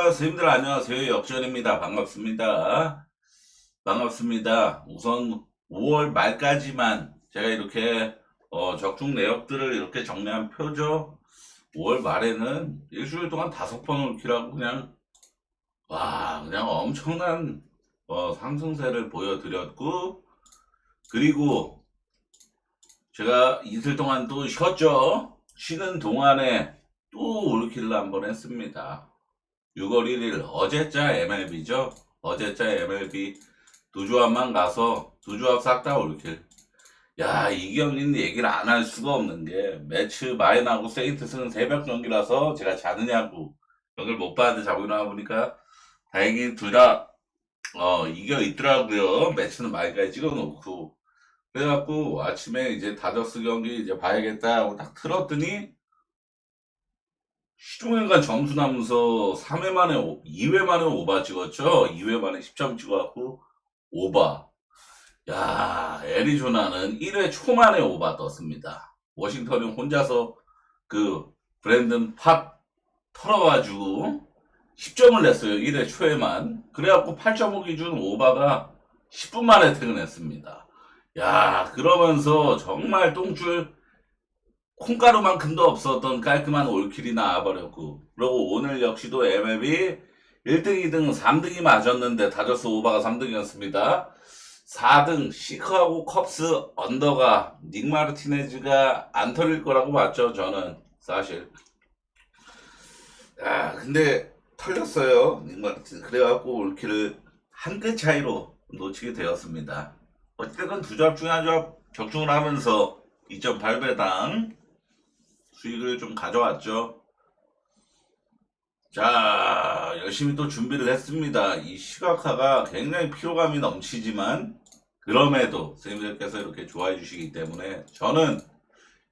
선생님들 안녕하세요. 역전입니다. 반갑습니다. 반갑습니다. 우선 5월 말까지만 제가 이렇게 적중 내역들을 이렇게 정리한 표죠. 5월 말에는 일주일 동안 5번 올키라고 그냥 엄청난 상승세를 보여드렸고, 그리고 제가 이틀 동안 또 쉬었죠. 쉬는 동안에 또 올킬을 한번 했습니다. 6월 1일 어제자 MLB죠. 어제자 MLB 두 조합만 가서 두 조합 싹 다 올킬. 야, 이 경기는 얘기를 안 할 수가 없는 게 매치 마인하고 세인트스는 새벽 경기라서 제가 자느냐고 경기를 못 봤는데 자고 일어나 보니까 다행히 둘 다 이겨 있더라고요. 매치는 마인까지 찍어놓고. 그래갖고 아침에 이제 다저스 경기 이제 봐야겠다 하고 딱 틀었더니 시종일관 점수 나면서 3회 만에 2회 만에 오바 찍었죠. 2회 만에 10점 찍어갖고 오바. 야, 애리조나는 1회 초 만에 오바 떴습니다. 워싱턴이 혼자서 그 브랜든 팍 털어가지고 10점을 냈어요. 1회 초에만. 그래갖고 8.5 기준 오바가 10분 만에 퇴근했습니다. 야, 그러면서 정말 똥줄 콩가루만큼도 없었던 깔끔한 올킬이 나와버렸고, 그리고 오늘 역시도 MLB 1등, 2등, 3등이 맞았는데 다저스 오바가 3등이었습니다. 4등 시커하고 컵스 언더가 닉 마르티네즈가 안 털릴 거라고 봤죠. 저는 사실. 야, 근데 털렸어요. 닉 마르티네즈. 그래갖고 올킬을 한 끗 차이로 놓치게 되었습니다. 어쨌든 두 조합 중에 한 조합 적중을 하면서 2.8배당 수익을 좀 가져왔죠. 자, 열심히 또 준비를 했습니다. 이 시각화가 굉장히 피로감이 넘치지만 그럼에도 선생님들께서 이렇게 좋아해 주시기 때문에 저는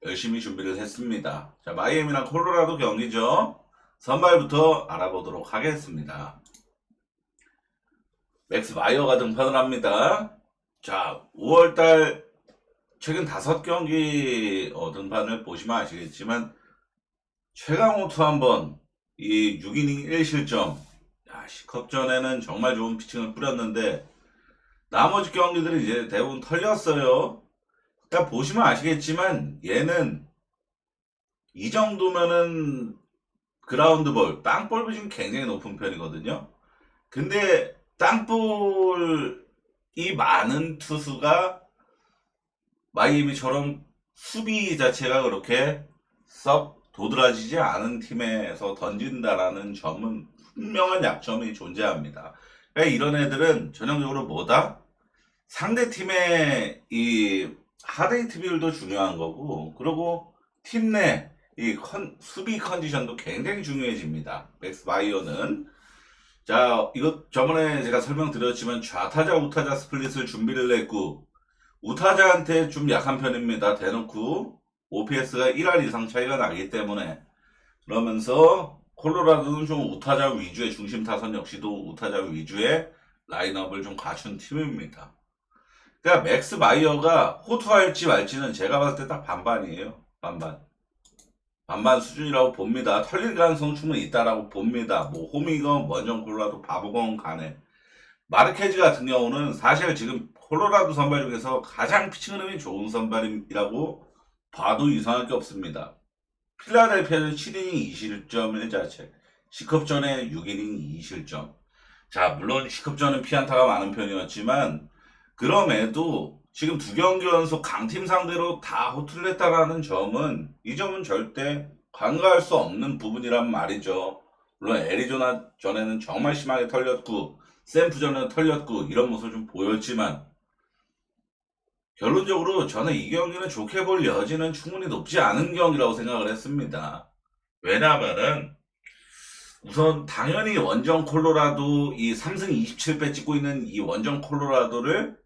열심히 준비를 했습니다. 자, 마이애미랑 콜로라도 경기죠. 선발부터 알아보도록 하겠습니다. 맥스 마이어가 등판을 합니다. 자, 5월달 최근 5경기 등판을 보시면 아시겠지만 최강호투 한번 이 6이닝 1실점. 야, 시컵전에는 정말 좋은 피칭을 뿌렸는데 나머지 경기들이 이제 대부분 털렸어요. 그러니까 보시면 아시겠지만 얘는 이 정도면은 그라운드볼, 땅볼 비중이 굉장히 높은 편이거든요. 근데 땅볼이 많은 투수가 마이애미처럼 수비 자체가 그렇게 썩 도드라지지 않은 팀에서 던진다라는 점은 분명한 약점이 존재합니다. 그러니까 이런 애들은 전형적으로 뭐다? 상대 팀의 이 하드히트 비율도 중요한 거고, 그리고 팀 내 이 수비 컨디션도 굉장히 중요해집니다. 맥스 마이어는. 자, 이거 저번에 제가 설명드렸지만 좌타자 우타자 스플릿을 준비를 했고, 우타자한테 좀 약한 편입니다. 대놓고 OPS가 1할 이상 차이가 나기 때문에. 그러면서 콜로라도는 좀 우타자 위주의 중심 타선 역시도 우타자 위주의 라인업을 좀 갖춘 팀입니다. 그러니까 맥스 마이어가 호투할지 말지는 제가 봤을 때 딱 반반이에요. 반반 수준이라고 봅니다. 털릴 가능성 충분히 있다라고 봅니다. 뭐 홈이건 원정 콜로라도 바보건 간에. 마르케즈 같은 경우는 사실 지금 콜로라도 선발 중에서 가장 피칭 흐름이 좋은 선발이라고 봐도 이상할 게 없습니다. 필라델피아는 7이닝 2실점 1자책, 시컵전에 6이닝 2실점. 자, 물론 시컵전은 피안타가 많은 편이었지만 그럼에도 지금 두 경기 연속 강팀 상대로 다 호투를 했다라는 점은, 이 점은 절대 간과할 수 없는 부분이란 말이죠. 물론 애리조나 전에는 정말 심하게 털렸고 샘프 전에는 털렸고 이런 모습을 좀 보였지만 결론적으로 저는 이 경기는 좋게 볼 여지는 충분히 높지 않은 경기라고 생각을 했습니다. 왜냐하면은 우선 당연히 원정 콜로라도 이 3승 27패 찍고 있는 이 원정 콜로라도를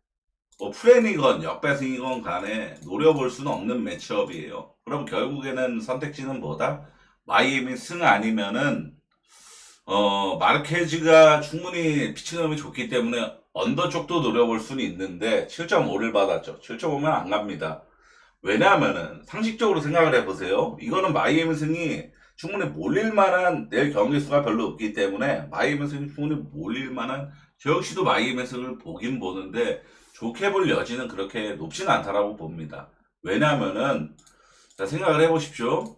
뭐 프레이건 역배승이건 간에 노려볼 수는 없는 매치업이에요. 그럼 결국에는 선택지는 뭐다? 마이애미 승 아니면은 마르케즈가 충분히 피칭감이 좋기 때문에 언더 쪽도 노려볼 수는 있는데 7.5를 받았죠. 7.5면 안 갑니다. 왜냐하면은 상식적으로 생각을 해보세요. 이거는 마이애미 승이 충분히 몰릴 만한 내일 경기 수가 별로 없기 때문에 마이애미 매승이 충분히 몰릴 만한 저 역시도 마이애미 매승을 보긴 보는데 좋게 볼 여지는 그렇게 높지는 않다라고 봅니다. 왜냐하면은 자 생각을 해보십시오.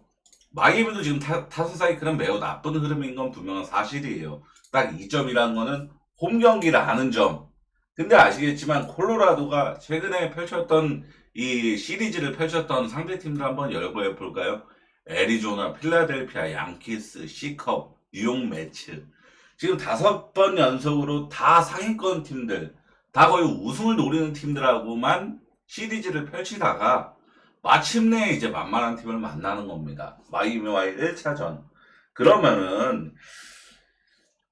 마이애미도 지금 타선 사이클은 매우 나쁜 흐름인 건 분명한 사실이에요. 딱 이 점이라는 거는 홈 경기라는 점. 근데 아시겠지만 콜로라도가 최근에 펼쳤던 이 시리즈를 펼쳤던 상대팀들 한번 열거해볼까요? 애리조나, 필라델피아, 양키스, 시컵, 뉴욕 매츠. 지금 5번 연속으로 다 상위권 팀들, 다 거의 우승을 노리는 팀들하고만 시리즈를 펼치다가 마침내 이제 만만한 팀을 만나는 겁니다. 마이애미와의 1차전. 그러면은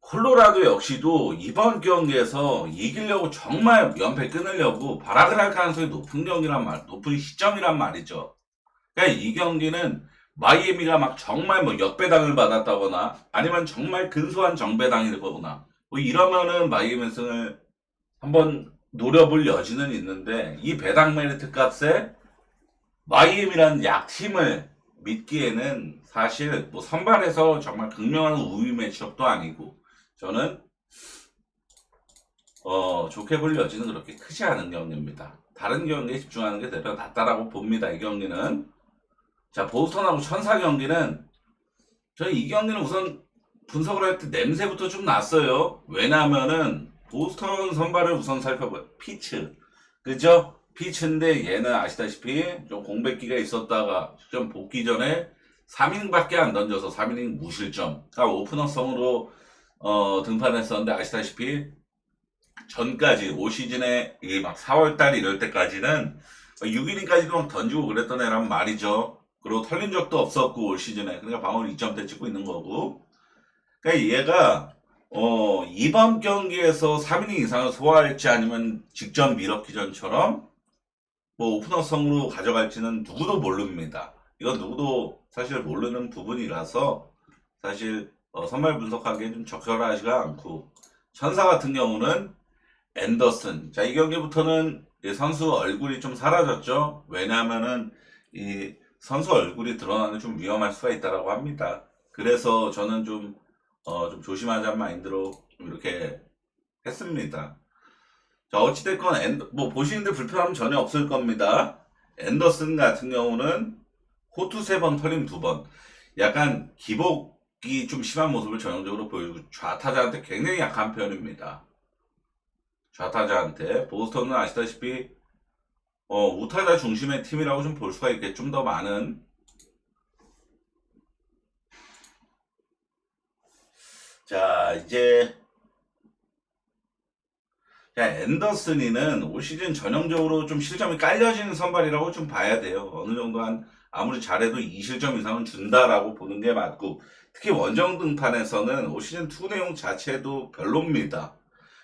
콜로라도 역시도 이번 경기에서 이기려고 정말 연패 끊으려고 발악을 할 가능성이 높은 시점이란 말이죠. 그러니까 이 경기는 마이애미가 막 정말 뭐 역배당을 받았다거나 아니면 정말 근소한 정배당이 되거나 뭐 이러면은 마이애미 승을 한번 노려볼 여지는 있는데 이 배당 메리트 값에 마이애미라는 약팀을 믿기에는 사실 뭐 선발에서 정말 극명한 우위 매치업도 아니고 저는 좋게 볼 여지는 그렇게 크지 않은 경기입니다. 다른 경기에 집중하는 게 더 낫다라고 봅니다. 이 경기는. 자, 보스턴하고 천사 경기는 저희 이 경기는 우선 분석을 할 때 냄새부터 좀 났어요. 왜냐하면은 보스턴 선발을 우선 살펴봐요. 피츠. 그죠? 피츠인데 얘는 아시다시피 좀 공백기가 있었다가 좀 복귀 전에 3이닝밖에 안 던져서 3이닝 무실점. 그러니까 오프너성으로 등판했었는데 아시다시피 전까지 올 시즌에 막 4월달 이럴 때까지는 6이닝까지도 막 던지고 그랬던 애란 말이죠. 그리고 털린 적도 없었고 올 시즌에 그러니까 방어를 2점대 찍고 있는 거고. 그러니까 얘가 이번 경기에서 3이닝 이상을 소화할지 아니면 직전 미러키전처럼 뭐 오프너성으로 가져갈지는 누구도 모릅니다. 이건 누구도 사실 모르는 부분이라서 사실 선발 분석하기엔 좀 적절하지가 않고 천사 같은 경우는 앤더슨. 자, 이 경기부터는 이 선수 얼굴이 좀 사라졌죠. 왜냐하면은 이 선수 얼굴이 드러나는 좀 위험할 수가 있다라고 합니다. 그래서 저는 좀 조심하자는 마인드로 좀 이렇게 했습니다. 자, 어찌됐건 뭐 보시는데 불편함 전혀 없을 겁니다. 앤더슨 같은 경우는 호투 3번, 털림 2번. 약간 기복이 좀 심한 모습을 전형적으로 보여주고 좌타자한테 굉장히 약한 편입니다. 좌타자한테. 보스턴은 아시다시피 우타자 중심의 팀이라고 좀 볼 수가 있겠죠. 좀 더 많은. 자, 이제 앤더슨이는 올 시즌 전형적으로 좀 실점이 깔려지는 선발이라고 좀 봐야 돼요. 어느 정도 아무리 잘해도 2실점 이상은 준다라고 보는 게 맞고, 특히 원정 등판에서는 올 시즌 투 내용 자체도 별로입니다.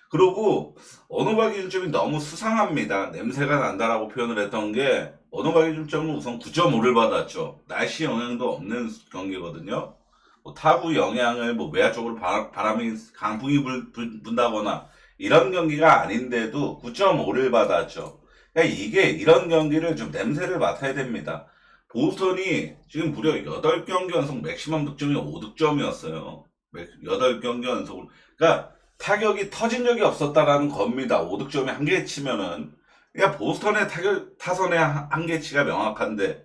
그리고 언어과 기준점이 너무 수상합니다. 냄새가 난다라고 표현을 했던 게 언어과 기준점은 우선 9.5를 받았죠. 날씨 영향도 없는 경기거든요. 뭐 타구 영향을 뭐 외야 쪽으로 바람이 강풍이 분다거나 이런 경기가 아닌데도 9.5를 받았죠. 그러니까 이게 이런 경기를 좀 냄새를 맡아야 됩니다. 보스턴이 지금 무려 8경기 연속 맥시멈 득점이 5득점이었어요. 8경기 연속으로. 그러니까 타격이 터진 적이 없었다라는 겁니다. 5득점이 한계치면은. 그러니까 보스턴의 타선의 한계치가 명확한데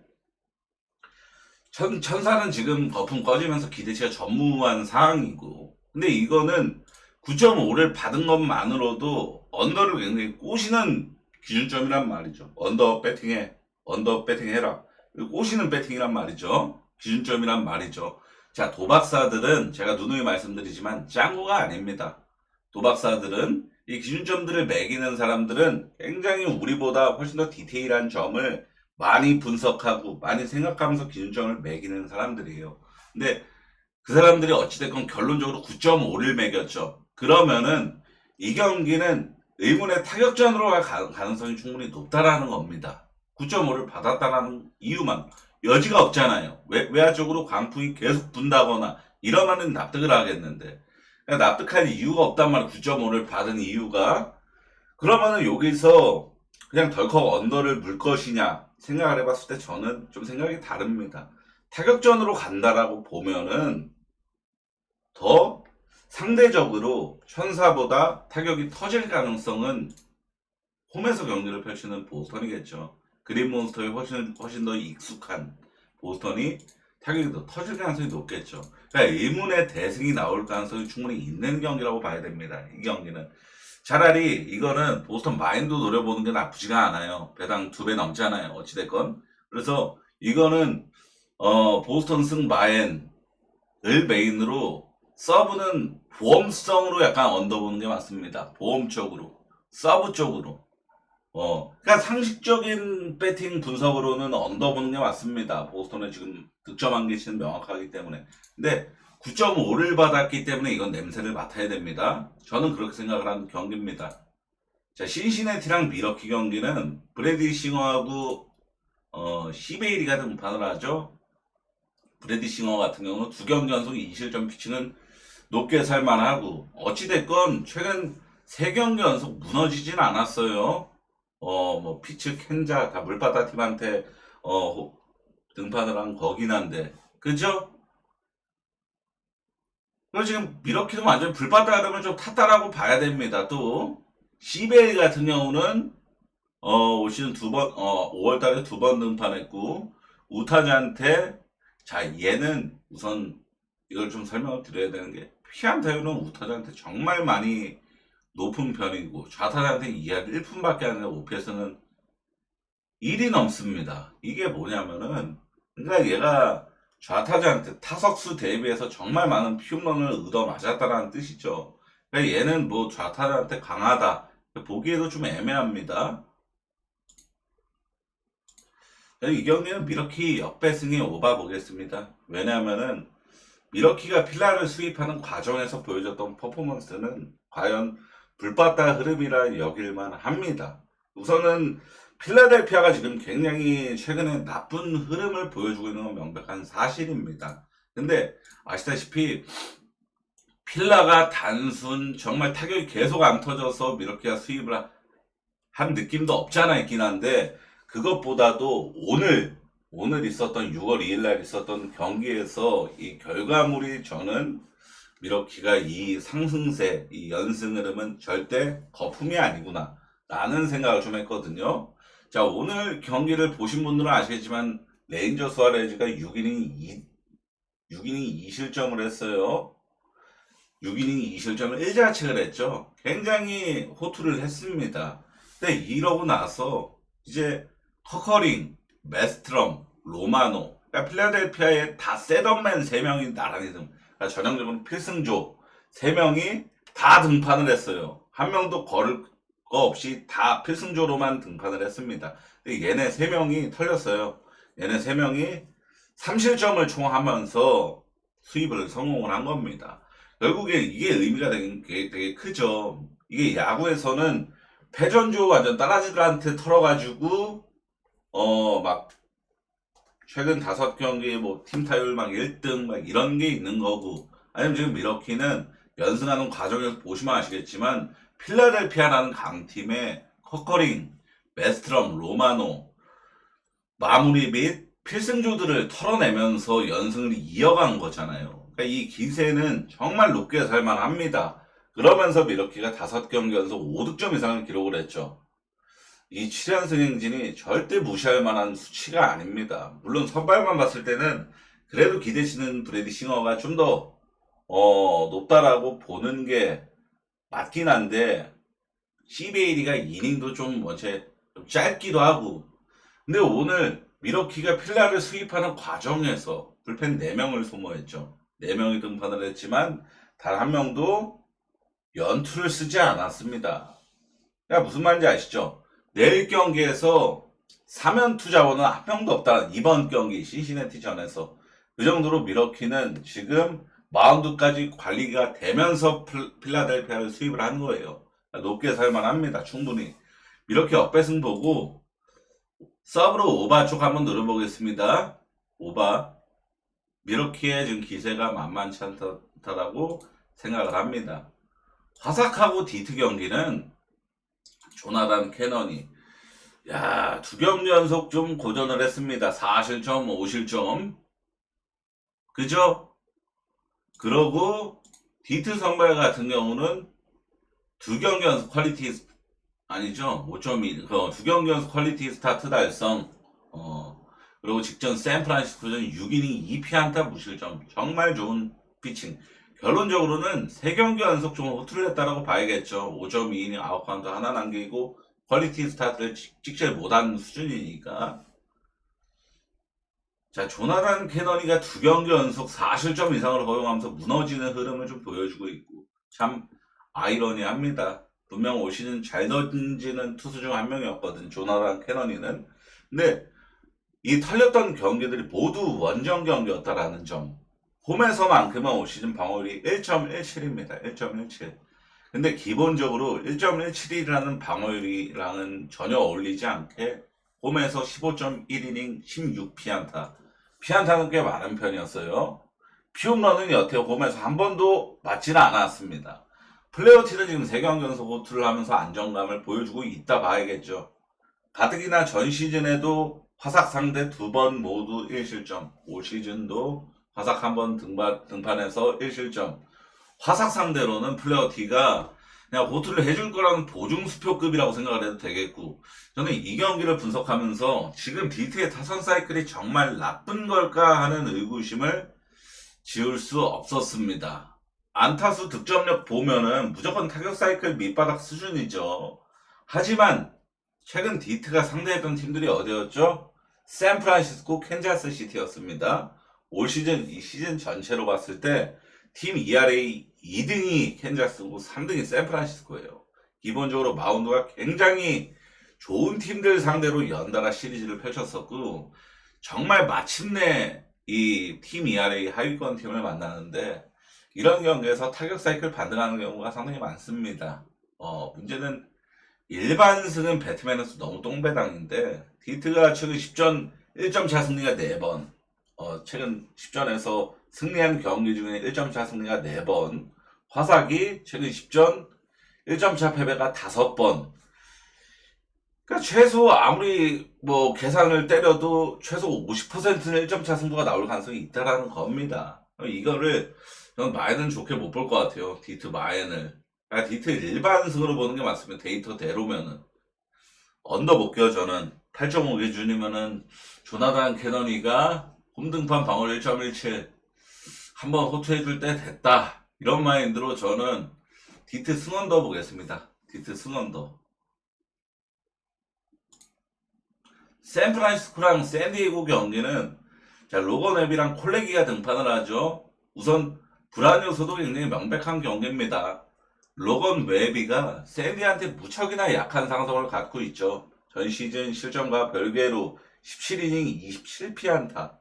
천사는 지금 거품 꺼지면서 기대치가 전무한 상황이고, 근데 이거는 9.5를 받은 것만으로도 언더를 굉장히 꼬시는 기준점이란 말이죠. 언더 배팅해라. 꼬시는 배팅이란 말이죠. 기준점이란 말이죠. 자, 도박사들은 제가 누누이 말씀드리지만 짱구가 아닙니다. 도박사들은 이 기준점들을 매기는 사람들은 굉장히 우리보다 훨씬 더 디테일한 점을 많이 분석하고 많이 생각하면서 기준점을 매기는 사람들이에요. 근데 그 사람들이 어찌됐건 결론적으로 9.5를 매겼죠. 그러면은 이 경기는 의문의 타격전으로 갈 가능성이 충분히 높다라는 겁니다. 9.5를 받았다라는 이유만 여지가 없잖아요. 외야적으로 강풍이 계속 분다거나 이러면은 납득을 하겠는데 납득할 이유가 없단 말이에요. 9.5를 받은 이유가. 그러면은 여기서 그냥 덜컥 언더를 물 것이냐 생각을 해봤을 때 저는 좀 생각이 다릅니다. 타격전으로 간다라고 보면은 더 상대적으로 현사보다 타격이 터질 가능성은 홈에서 경기를 펼치는 보스턴이겠죠. 그린몬스터에 훨씬 더 익숙한 보스턴이 타격이 더 터질 가능성이 높겠죠. 그러니까 의문의 대승이 나올 가능성이 충분히 있는 경기라고 봐야 됩니다. 이 경기는 차라리 이거는 보스턴 마인드 노려보는 게 나쁘지가 않아요. 배당 2배 넘잖아요. 어찌됐건. 그래서 이거는 보스턴 승 마인을 메인으로 서브는 보험성으로 약간 얹어보는 게 맞습니다. 보험 쪽으로. 서브 쪽으로. 그러니까 상식적인 배팅 분석으로는 언더보는 게 맞습니다. 보스턴에 지금 득점 한계치는 명확하기 때문에. 근데 9.5를 받았기 때문에 이건 냄새를 맡아야 됩니다. 저는 그렇게 생각을 하는 경기입니다. 자, 신시내티랑 미러키 경기는 브래디 싱어하고 시베이리가 등판을 하죠. 브래디 싱어 같은 경우는 2경기 연속 2실점 피칭은 높게 살만하고 어찌됐건 최근 3경기 연속 무너지진 않았어요. 뭐 피츠 켄자 다 물바다 팀한테 등판을 한 거긴 한데 그죠? 그리고 지금 미러키도 완전 불바다 흐름을 좀 탔다라고 봐야 됩니다. 또 시베리 같은 경우는 올 시즌 5월달에 2번 등판했고 우타자한테 자 얘는 우선 이걸 좀 설명을 드려야 되는 게 피안 타율은 우타자한테 정말 많이 높은 편이고 좌타자한테 2할 1푼밖에 안 되는 OPS는 1이 넘습니다. 이게 뭐냐면은 그러니까 얘가 좌타자한테 타석수 대비해서 정말 많은 피홈런을 얻어 맞았다라는 뜻이죠. 그러니까 얘는 뭐 좌타자한테 강하다 보기에도 좀 애매합니다. 이 경기는 미러키 역배승이 오바 보겠습니다. 왜냐하면은 미러키가 필라를 수입하는 과정에서 보여줬던 퍼포먼스는 과연 불바다 흐름이라 여길만 합니다. 우선은 필라델피아가 지금 굉장히 최근에 나쁜 흐름을 보여주고 있는 건 명백한 사실입니다. 근데 아시다시피 필라가 단순 정말 타격이 계속 안 터져서 미러키가 수입을 한 느낌도 없잖아 있긴 한데 그것보다도 오늘 있었던 6월 2일 날 있었던 경기에서 이 결과물이 저는 미러키가 이 상승세, 이 연승 흐름은 절대 거품이 아니구나 라는 생각을 좀 했거든요. 자, 오늘 경기를 보신 분들은 아시겠지만 레인저 수아레즈가 6이닝 2실점을 했어요. 6이닝 2실점을 1자책을 했죠. 굉장히 호투를 했습니다. 근데 이러고 나서 이제 커커링, 메스트럼, 로마노, 그러니까 필라델피아에 다 셋업맨 3명이 나란히 그러니까 전형적으로 필승조 3명이 다 등판을 했어요. 한 명도 걸을 거 없이 다 필승조로만 등판을 했습니다. 근데 얘네 3명이 털렸어요. 얘네 3명이 3실점을 총 하면서 수입을 성공을 한 겁니다. 결국에 이게 의미가 되게 크죠. 이게 야구에서는 패전조 완전 따라지들한테 털어가지고 막 최근 5경기 뭐 팀 타율 막 1등 막 이런 게 있는 거고 아니면 지금 미러키는 연승하는 과정에서 보시면 아시겠지만 필라델피아라는 강팀의 커커링, 메스트럼, 로마노 마무리 및 필승조들을 털어내면서 연승을 이어간 거잖아요. 그러니까 이 기세는 정말 높게 살만합니다. 그러면서 미러키가 5경기 연속 5득점 이상을 기록을 했죠. 이 7연승 행진이 절대 무시할 만한 수치가 아닙니다. 물론 선발만 봤을 때는 그래도 기대치는 브래디 싱어가 좀 더 높다라고 보는 게 맞긴 한데 CBAD가 이닝도 좀 원체 좀 짧기도 하고 근데 오늘 미러키가 필라를 수입하는 과정에서 불펜 4명을 소모했죠. 4명이 등판을 했지만 단 한 명도 연투를 쓰지 않았습니다. 그러니까 무슨 말인지 아시죠? 내일 경기에서 3연투 자원은 한 명도 없다는 이번 경기 신시내티전에서 그 정도로 미러키는 지금 마운드까지 관리가 되면서 필라델피아를 수입을 한 거예요. 높게 살만합니다. 충분히. 미러키 역배승 보고 서브로 오바 쪽 한번 누려보겠습니다. 오바. 미러키의 지금 기세가 만만치 않다라고 생각을 합니다. 화삭하고 디트 경기는 조나단 캐넌이 2경기 연속 좀 고전을 했습니다. 4실점, 5실점. 그죠? 그러고 디트 선발 같은 경우는 두 경기 연속 퀄리티 아니죠. 5.2. 두 경기 연속 퀄리티 스타트 달성. 그리고 직전 샌프란시스코전 6이닝 2피안타 무실점. 정말 좋은 피칭. 결론적으로는 3경기 연속 좀 호투를 했다라고 봐야겠죠. 5.2이닝 아웃카운트 하나 남기고 퀄리티 스타트를 찍질 못한 수준이니까. 자, 조나단 캐너니가 2경기 연속 4실점 이상을 허용하면서 무너지는 흐름을 좀 보여주고 있고 참 아이러니합니다. 분명 올 시즌 잘 던지는 투수 중 한 명이었거든, 조나단 캐너니는. 근데 이 털렸던 경기들이 모두 원정 경기였다라는 점. 홈에서만큼은 올 시즌 방어율이 1.17입니다. 1.17. 근데 기본적으로 1.17이라는 방어율이랑은 전혀 어울리지 않게 홈에서 15.1이닝 16피안타. 피안타는 꽤 많은 편이었어요. 피홈런은 여태 홈에서 한 번도 맞지는 않았습니다. 플레이오티는 지금 3경기 연속 호투를 하면서 안정감을 보여주고 있다 봐야겠죠. 가뜩이나 전 시즌에도 화삭 상대 2번 모두 1실점. 올 시즌도 화삭 한 번 등판해서 1실점. 화삭 상대로는 플레이오티가 그냥 호투를 해줄 거라는 보증 수표급이라고 생각을 해도 되겠고, 저는 이 경기를 분석하면서 지금 디트의 타선 사이클이 정말 나쁜 걸까 하는 의구심을 지울 수 없었습니다. 안타수 득점력 보면은 무조건 타격 사이클 밑바닥 수준이죠. 하지만 최근 디트가 상대했던 팀들이 어디였죠? 샌프란시스코, 캔자스시티였습니다. 올 시즌, 이 시즌 전체로 봤을 때 팀 ERA 2등이 캔자스고 3등이 샌프란시스코예요. 기본적으로 마운드가 굉장히 좋은 팀들 상대로 연달아 시리즈를 펼쳤었고, 정말 마침내 이 팀 ERA 하위권 팀을 만나는데 이런 경기에서 타격 사이클 반등하는 경우가 상당히 많습니다. 문제는 일반승은 배트맨에서 너무 똥배당인데, 디트가 최근 10전 1점차 승리가 4번, 최근 10전에서 승리한 경기 중에 1점차 승리가 4번, 화삭이 최근 10전 1점차 패배가 5번. 그러니까 최소 아무리 뭐 계산을 때려도 최소 50%는 1점차 승부가 나올 가능성이 있다라는 겁니다. 이거를 저는 마인은 좋게 못 볼 것 같아요. 디트 마인을. 그러니까 디트 일반승으로 보는 게 맞습니다. 데이터대로면은. 언더 볼게요. 저는 8.5 기준이면은 조나단 캐너니가 홈등판 방어율 1.17 한번 호투해줄 때 됐다, 이런 마인드로 저는 디트 승언더 보겠습니다. 디트 승언더. 샌프란시스코랑 샌디에고 경기는, 자, 로건 웹이랑 콜레기가 등판을 하죠. 우선 불안 요소도 굉장히 명백한 경기입니다. 로건 웹이가 샌디한테 무척이나 약한 상성을 갖고 있죠. 전 시즌 실점과 별개로 17이닝 27피안타.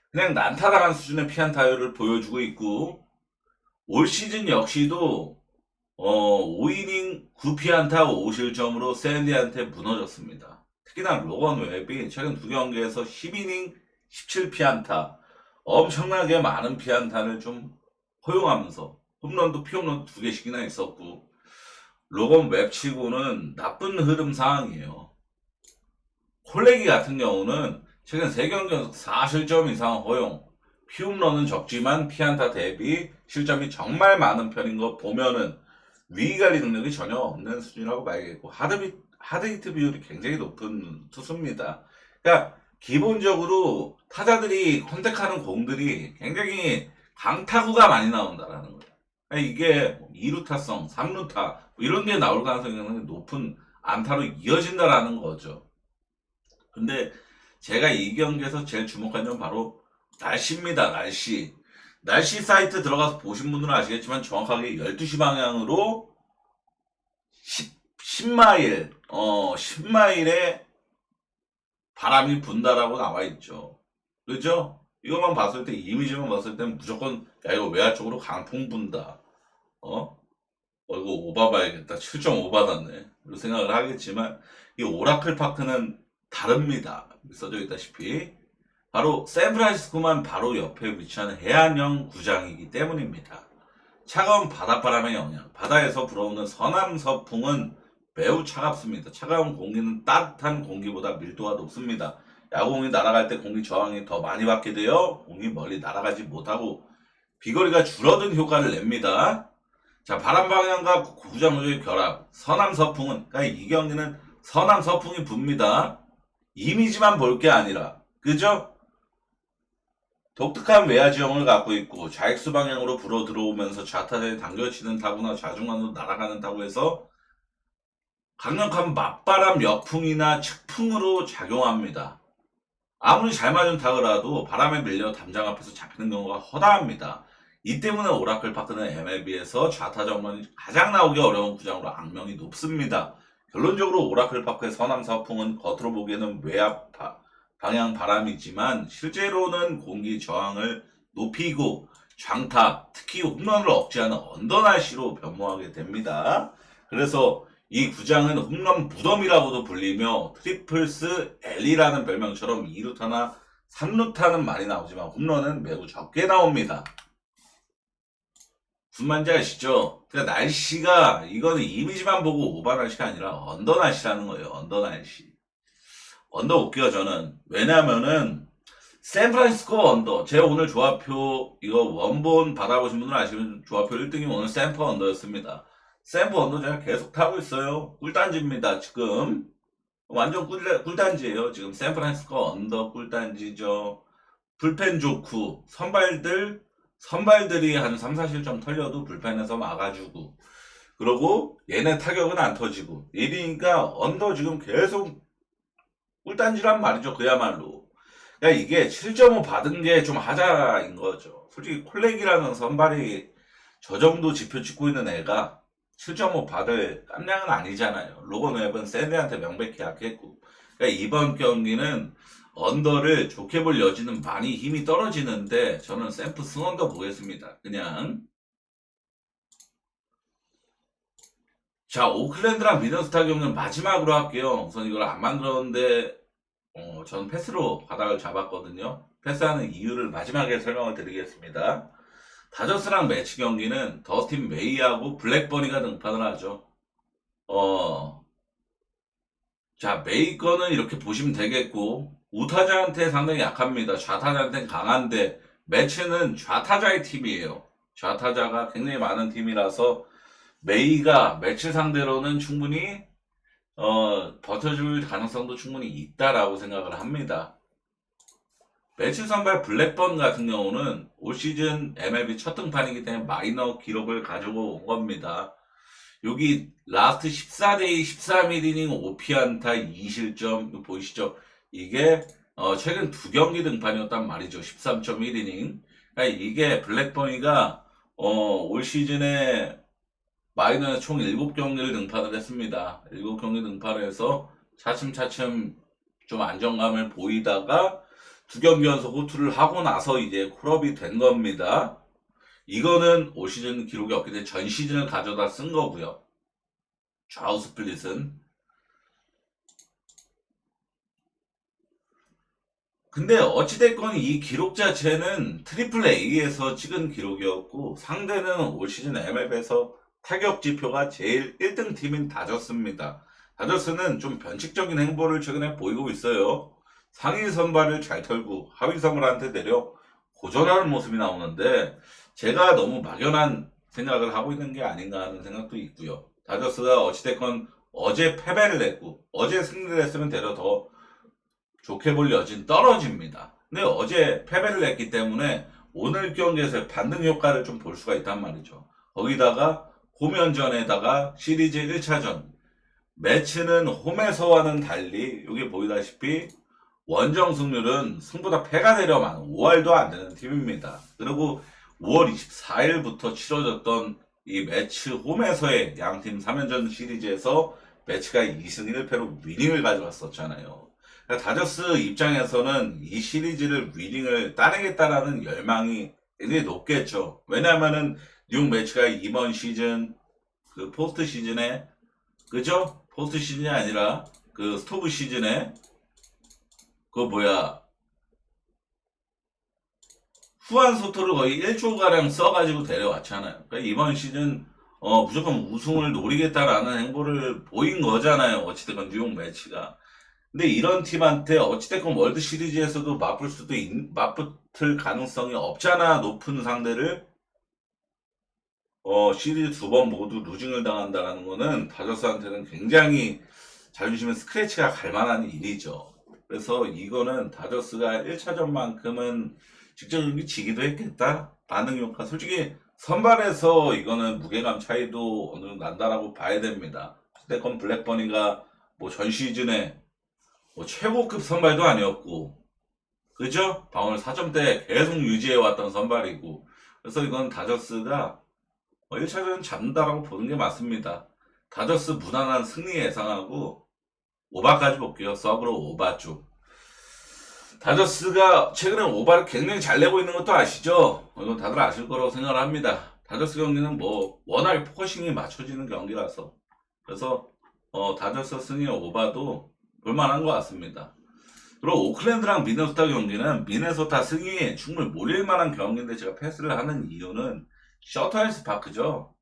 그냥 난타당한 수준의 피안타율을 보여주고 있고, 올 시즌 역시도 5이닝 9피안타 5실점으로 샌디한테 무너졌습니다. 특히나 로건 웹이 최근 2경기에서 10이닝 17피안타, 엄청나게 많은 피안타를 좀 허용하면서 홈런도 피홈런도 2개씩이나 있었고, 로건 웹치고는 나쁜 흐름 상황이에요. 콜레기 같은 경우는 최근 3경기 연속 4실점 이상 허용, 피홈런은 적지만 피안타 대비 실점이 정말 많은 편인 거 보면은 위기관리 능력이 전혀 없는 수준이라고 봐야겠고, 하드히트 비율이 굉장히 높은 투수입니다. 그러니까 기본적으로 타자들이 컨택하는 공들이 굉장히 강타구가 많이 나온다라는 거예요. 그러니까 이게 2루타성, 3루타 이런 게 나올 가능성이 높은 안타로 이어진다라는 거죠. 근데 제가 이 경기에서 제일 주목한 점 바로 날씨입니다. 날씨 사이트 들어가서 보신 분들은 아시겠지만 정확하게 12시 방향으로 10마일, 10마일에 바람이 분다라고 나와 있죠. 그죠? 이것만 봤을 때, 이미지만 봤을 때는 무조건, 야, 이거 외야 쪽으로 강풍 분다. 이거 오바 봐야겠다. 7.5 받았네. 이런 생각을 하겠지만, 이 오라클 파크는 다릅니다. 써져 있다시피. 바로 샌프란시스코만 바로 옆에 위치한 해안형 구장이기 때문입니다. 차가운 바닷바람의 영향, 바다에서 불어오는 서남서풍은 매우 차갑습니다. 차가운 공기는 따뜻한 공기보다 밀도가 높습니다. 야구공이 날아갈 때 공기 저항이 더 많이 받게 되어 공이 멀리 날아가지 못하고 비거리가 줄어든 효과를 냅니다. 자, 바람 방향과 구장 조의 결합. 서남 서풍은, 그러니까 이 경기는 서남 서풍이 붑니다. 이미지만 볼 게 아니라, 그죠? 독특한 외야 지형을 갖고 있고 좌익수 방향으로 불어 들어오면서 좌타자에 당겨치는 타구나 좌중간으로 날아가는 타구에서 강력한 맞바람 역풍이나 측풍으로 작용합니다. 아무리 잘 맞은 타구라도 바람에 밀려 담장 앞에서 잡히는 경우가 허다합니다. 이 때문에 오라클 파크는 MLB에서 좌타자 홈런이 가장 나오기 어려운 구장으로 악명이 높습니다. 결론적으로 오라클 파크의 서남 서풍은 겉으로 보기에는 외야 방향 바람이지만 실제로는 공기 저항을 높이고 장타, 특히 홈런을 억제하는 언더날씨로 변모하게 됩니다. 그래서 이 구장은 홈런 무덤이라고도 불리며 트리플스 L이라는 별명처럼 2루타나 3루타는 많이 나오지만 홈런은 매우 적게 나옵니다. 무슨 말인지 아시죠? 그러니까 날씨가 이거는 이미지만 보고 오바 날씨가 아니라 언더 날씨라는 거예요. 언더 날씨. 언더 볼게요 저는. 왜냐면은 샌프란시스코 언더. 제가 오늘 조합표 이거 원본 받아보신 분들은 아시면 조합표 1등이 오늘 샌프 언더였습니다. 샌프 언더 제가 계속 타고 있어요. 꿀단지입니다 지금. 완전 꿀단지예요. 지금 샌프란시스코 언더 꿀단지죠. 불펜 좋고 선발들이 한 3, 4실점 털려도 불펜에서 막아주고 그러고 얘네 타격은 안 터지고 이러니까 언더 지금 계속 꿀단지란 말이죠. 그야말로. 그러니까 이게 7.5 받은 게 좀 하자인 거죠. 솔직히 콜렉이라는 선발이 저 정도 지표 찍고 있는 애가 7.5 받을 깜냥은 아니잖아요. 로건 웹은 샌드한테 명백히 약했고. 그러니까 이번 경기는 언더를 좋게 볼 여지는 많이 힘이 떨어지는데 저는 샘프 승언더 보겠습니다. 그냥. 자, 오클랜드랑 미네소타 경기는 마지막으로 할게요. 우선 이걸 안 만들었는데 저는 패스로 바닥을 잡았거든요. 패스하는 이유를 마지막에 설명을 드리겠습니다. 다저스랑 매치 경기는 더스틴 메이하고 블랙버니가 등판을 하죠. 자, 메이 거는 이렇게 보시면 되겠고 우타자한테 상당히 약합니다. 좌타자한테는 강한데 매치는 좌타자의 팀이에요. 좌타자가 굉장히 많은 팀이라서 메이가 매치 상대로는 충분히 버텨줄 가능성도 충분히 있다라고 생각을 합니다. 매치 선발 블랙번 같은 경우는 올 시즌 MLB 첫 등판이기 때문에 마이너 기록을 가지고 온 겁니다. 여기 라스트 14대2 13이닝 5피안타 2실점 보이시죠? 이게 최근 2경기 등판이었단 말이죠. 13.1이닝. 그러니까 이게 블랙버니가 올 시즌에 마이너에서 총 7경기를 등판을 했습니다. 7경기 등판을 해서 차츰차츰 좀 안정감을 보이다가 2경기 연속 호투를 하고 나서 이제 콜업이 된 겁니다. 이거는 올 시즌 기록이 없기 때문에 전 시즌을 가져다 쓴 거고요. 좌우 스플릿은. 근데 어찌됐건 이 기록 자체는 트리플 A에서 찍은 기록이었고 상대는 올 시즌 MLB에서 타격 지표가 제일 1등 팀인 다저스입니다. 다저스는 좀 변칙적인 행보를 최근에 보이고 있어요. 상위 선발을 잘 털고 하위 선발한테 내려 고전하는 모습이 나오는데 제가 너무 막연한 생각을 하고 있는 게 아닌가 하는 생각도 있고요. 다저스가 어찌됐건 어제 패배를 했고 어제 승리를 했으면 되려 더 좋게 볼 여지는 떨어집니다. 근데 어제 패배를 했기 때문에 오늘 경기에서 반등 효과를 좀 볼 수가 있단 말이죠. 거기다가 홈연전에다가 시리즈 1차전 매치는 홈에서와는 달리 여기 보이다시피 원정 승률은 승보다 패가 되려만 5할도 안 되는 팀입니다. 그리고 5월 24일부터 치러졌던 이 매치 홈에서의 양팀 3연전 시리즈에서 매치가 2승 1패로 위닝을 가져갔었잖아요. 그러니까 다저스 입장에서는 이 시리즈를 위닝을 따내겠다라는 열망이 굉장히 높겠죠. 왜냐하면은 뉴욕 매치가 이번 시즌 그 포스트 시즌에 그죠? 포스트 시즌이 아니라 그 스토브 시즌에 후안 소토를 거의 1조가량 써가지고 데려왔잖아요. 그러니까 이번 시즌 무조건 우승을 노리겠다라는 행보를 보인 거잖아요. 어찌됐건 뉴욕 매치가. 근데 이런 팀한테 어찌됐건 월드 시리즈에서도 맞붙을 가능성이 없잖아. 높은 상대를 시리즈 두 번 모두 루징을 당한다는 거는 다저스한테는 굉장히 자존심에 스크래치가 갈 만한 일이죠. 그래서 이거는 다저스가 1차전만큼은 직접 경기 지기도 했겠다. 반응 효과. 솔직히 선발에서 이거는 무게감 차이도 어느 정도 난다라고 봐야 됩니다. 어쨌건 블랙버니가 뭐 전 시즌에 뭐 최고급 선발도 아니었고, 그죠? 방울 4점대 계속 유지해왔던 선발이고, 그래서 이건 다저스가 1차전 잡는다라고 보는 게 맞습니다. 다저스 무난한 승리 예상하고, 오바까지 볼게요. 서브로 오바 쪽. 다저스가 최근에 오바를 굉장히 잘 내고 있는 것도 아시죠? 이건 다들 아실 거라고 생각을 합니다. 다저스 경기는 뭐 워낙 포커싱이 맞춰지는 경기라서 그래서 다저스 승리 오바도 볼만한 것 같습니다. 그리고 오클랜드랑 미네소타 경기는 미네소타 승리에 충분히 몰릴 만한 경기인데 제가 패스를 하는 이유는 셔터힐스 파크죠.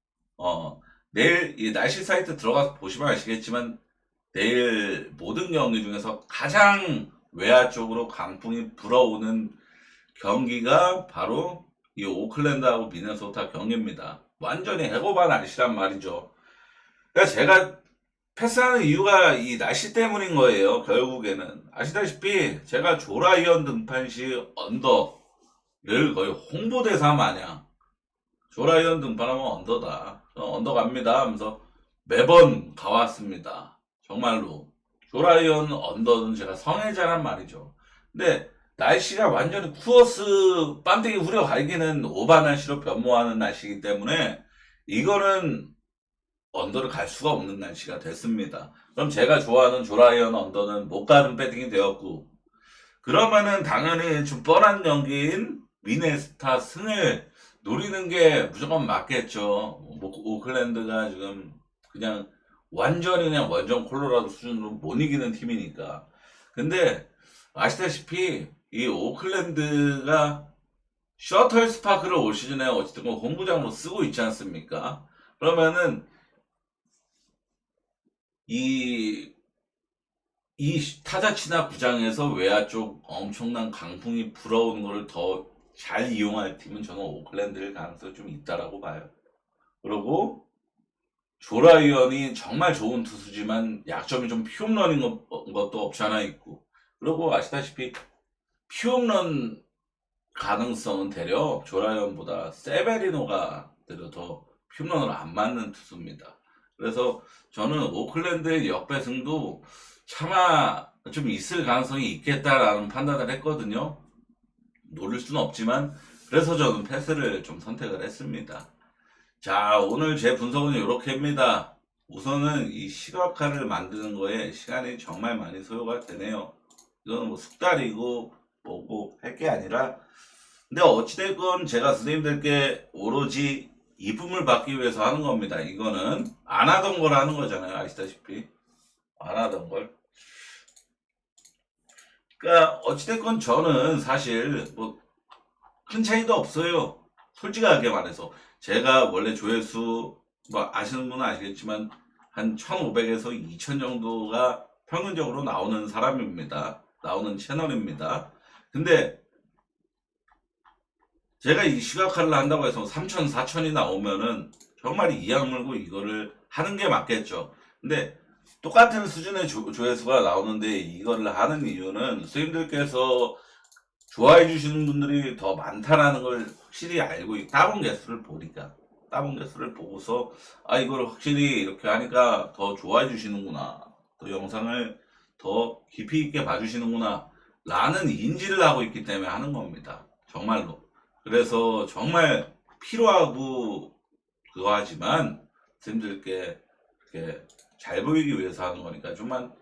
내일 이 날씨 사이트 들어가서 보시면 아시겠지만 내일 모든 경기 중에서 가장 외야 쪽으로 강풍이 불어오는 경기가 바로 이 오클랜드하고 미네소타 경기입니다. 완전히 해고반 날씨란 말이죠. 그러니까 제가 패스하는 이유가 이 날씨 때문인 거예요. 결국에는 아시다시피 제가 조라이언 등판 시 언더를 거의 홍보대사 마냥 조라이언 등판하면 언더다. 언더 갑니다 하면서 매번 가왔습니다. 정말로 조라이언 언더는 제가 성애자란 말이죠. 근데 날씨가 완전히 쿠어스 빰떼기 후려 갈기는 오바 날씨로 변모하는 날씨이기 때문에 이거는 언더를 갈 수가 없는 날씨가 됐습니다. 그럼 제가 좋아하는 조라이언 언더는 못 가는 배팅이 되었고, 그러면은 당연히 좀 뻔한 경기인 미네소타 승을 노리는 게 무조건 맞겠죠. 뭐 오클랜드가 지금 그냥 완전히 그냥 원정 콜로라도 수준으로 못 이기는 팀이니까. 근데 아시다시피 이 오클랜드가 셔틀스 파크를 올 시즌에 어쨌든 홈구장으로 쓰고 있지 않습니까? 그러면은 이, 이 타자 친화 구장에서 외야 쪽 엄청난 강풍이 불어오는 것을 더 잘 이용할 팀은 저는 오클랜드일 가능성이 좀 있다라고 봐요. 그리고 조라이언이 정말 좋은 투수지만 약점이 좀 피홈런인 것도 없지 않아 있고, 그리고 아시다시피 피홈런 가능성은 되려 조라이언보다 세베리노가 되려 더 피홈런으로 안 맞는 투수입니다. 그래서 저는 오클랜드의 역배승도 차마 좀 있을 가능성이 있겠다라는 판단을 했거든요. 노릴 수는 없지만 그래서 저는 패스를 좀 선택을 했습니다. 자, 오늘 제 분석은 이렇게입니다. 우선은 이 시각화를 만드는 거에 시간이 정말 많이 소요가 되네요. 이거는 뭐 숙달이고 뭐고 할 게 아니라, 근데 어찌됐건 제가 선생님들께 오로지 이쁨을 받기 위해서 하는 겁니다. 이거는 안 하던 걸 하는 거잖아요. 아시다시피 안 하던 걸. 그러니까 어찌됐건 저는 사실 뭐 큰 차이도 없어요. 솔직하게 말해서 제가 원래 조회수 뭐 아시는 분은 아시겠지만 한 1500에서 2000 정도가 평균적으로 나오는 사람입니다. 나오는 채널입니다. 근데 제가 이 시각화를 한다고 해서 3000, 4000이 나오면은 정말 이악 물고 이거를 하는 게 맞겠죠. 근데 똑같은 수준의 조회수가 나오는데 이거를 하는 이유는 선생님들께서 좋아해 주시는 분들이 더 많다라는 걸 확실히 알고 따본 개수를 보니까, 따본 개수를 보고서 이걸 확실히 이렇게 하니까 더 좋아해 주시는구나, 또 영상을 더 깊이 있게 봐주시는구나 라는 인지를 하고 있기 때문에 하는 겁니다. 정말로. 그래서 정말 필요하고 그거 하지만 선생님들께 이렇게 잘 보이기 위해서 하는 거니까 좀만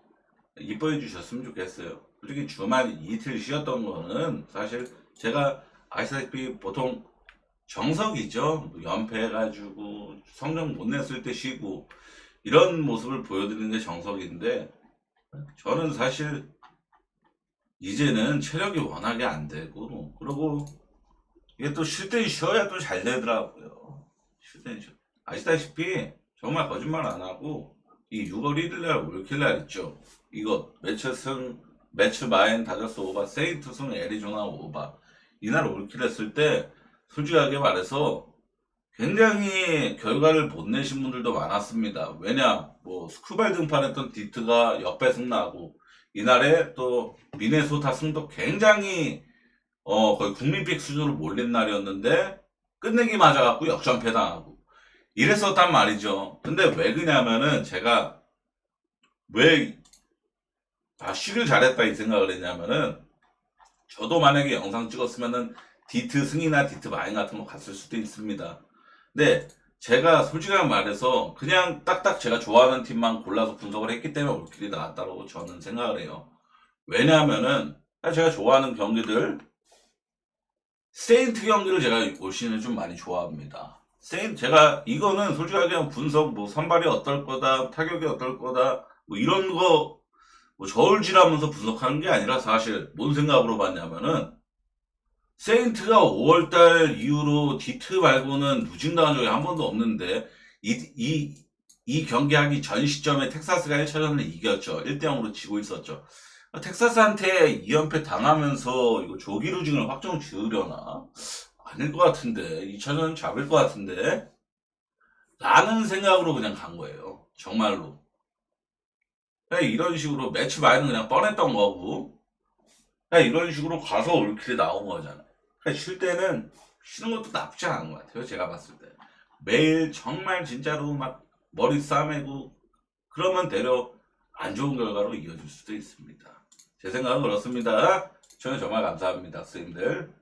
이뻐해 주셨으면 좋겠어요. 솔직히 주말 이틀 쉬었던 거는 사실 제가 아시다시피 보통 정석이죠. 연패해가지고 성적 못 냈을 때 쉬고 이런 모습을 보여드리는 게 정석인데, 저는 사실 이제는 체력이 워낙에 안 되고, 그리고 이게 또 쉴 땐 쉬어야 또 잘 되더라고요. 쉴 땐 쉬어. 아시다시피 정말 거짓말 안 하고 이 6월 1일날 올킬날 있죠. 이거 매치 마인 다저스 오바, 세인트 승 애리조나 오바. 이날 올킬했을 때 솔직하게 말해서 굉장히 결과를 못 내신 분들도 많았습니다. 왜냐, 뭐 스쿠발 등판했던 디트가 역배승 나고 이날에 또 미네소타 승도 굉장히 거의 국민픽 수준으로 몰린 날이었는데 끝내기 맞아갖고 역전패 당하고 이랬었단 말이죠. 근데 왜 그냐면은 제가 왜 쉬길 잘했다 이 생각을 했냐면은 저도 만약에 영상 찍었으면은 디트 승이나 디트 마인 같은 거 갔을 수도 있습니다. 근데 제가 솔직하게 말해서 그냥 딱딱 제가 좋아하는 팀만 골라서 분석을 했기 때문에 올킬이 나왔다고 저는 생각을 해요. 왜냐하면은 제가 좋아하는 경기들 세인트 경기를 제가 올 시즌에 좀 많이 좋아합니다. 제가 이거는 솔직하게 분석 뭐 선발이 어떨 거다 타격이 어떨 거다 뭐 이런 거 뭐 저울질하면서 분석하는 게 아니라 사실 뭔 생각으로 봤냐면은 세인트가 5월달 이후로 디트 말고는 누진당한 적이 한 번도 없는데 이 경기 하기 전 시점에 텍사스가 1차전을 이겼죠. 1대0으로 지고 있었죠. 텍사스한테 2연패 당하면서 이거 조기 루징을 확정 지으려나? 아닐 것 같은데 2차전 잡을 것 같은데 라는 생각으로 그냥 간 거예요. 정말로. 그냥 이런 식으로 매치 마이는 그냥 뻔했던 거고 그냥 이런 식으로 가서 올킬이 나온 거잖아요. 그러니까 쉴 때는 쉬는 것도 나쁘지 않은 것 같아요. 제가 봤을 때. 매일 정말 진짜로 막 머리 싸매고 그러면 되려 안 좋은 결과로 이어질 수도 있습니다. 제 생각은 그렇습니다. 시청해 정말 감사합니다. 선생님들.